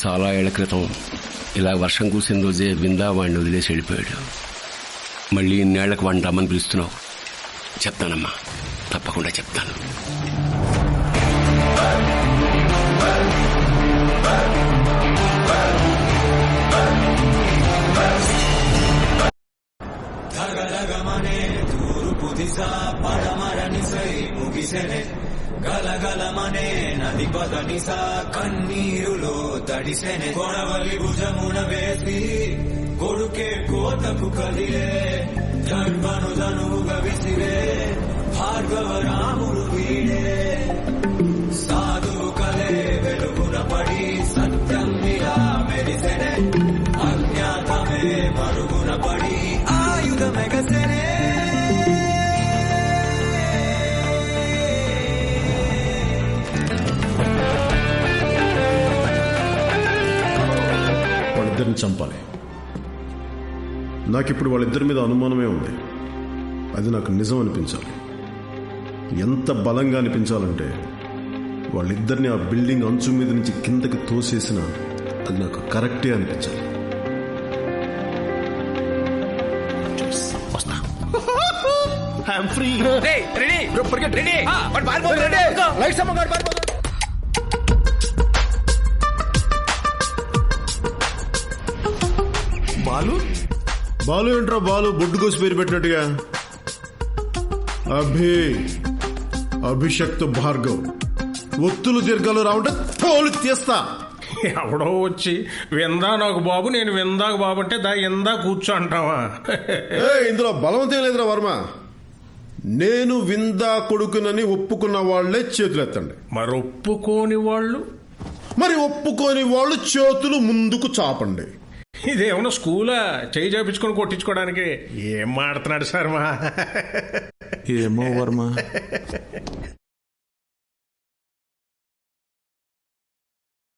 చాలా ఏళ్ల క్రితం ఇలా వర్షం కురిసిన రోజే విందా వాడిని వదిలేసి వెళ్ళిపోయాడు. మళ్ళీ ఇన్నేళ్లకు వాడిని రమ్మని పిలుస్తున్నావు. చెప్తానమ్మా, తప్పకుండా చెప్తాను. గలగలమనే నది పదనిసా కన్నీరులో తడిసెనే కొడవలి భుజమున వేసి కొడుకే కోతకు కదిలే జన్మను ధనువుగా విసిరే భార్గవ రాముడు వీడే సాధువు కలే వెలుగున పడి సత్యం ఇలా మెరిసెనే అజ్ఞాతమే మరుగున పడి ఆయుధమెగసెనే వాళ్ళిద్దరిని చంపాలి. నాకిప్పుడు వాళ్ళిద్దరి మీద అనుమానమే ఉంది. అది నాకు నిజం అనిపించాలి. ఎంత బలంగా అనిపించాలంటే వాళ్ళిద్దరిని ఆ బిల్డింగ్ అంచు మీద నుంచి కిందకి తోసేసిన అది నాకు కరెక్టే అనిపించాలి. బాలు ఏంట్రా బాలు బొడ్డు కోసి పేరు పెట్టినట్టుగా? అభిషక్త్ భార్గవ్. ఒత్తులు దీర్ఘాలు రావుంటే తోలు తీస్తా. ఎవడో వచ్చి విందా నాకు బాబు, నేను విందాకు బాబు అంటే దా ఇందా కూర్చో అంటావా? ఇందులో బలవంతం లేదురా వర్మ. నేను విందా కొడుకునని ఒప్పుకున్న వాళ్లే చేతులు ఎత్తండి. మరి ఒప్పుకోని వాళ్ళు చేతులు ముందుకు చాపండి. ఇదేమన్నా స్కూలా చేయి చేపించుకొని కొట్టించుకోవడానికి? ఏం మాడుతున్నాడు శర్మ? ఏమో వర్మ.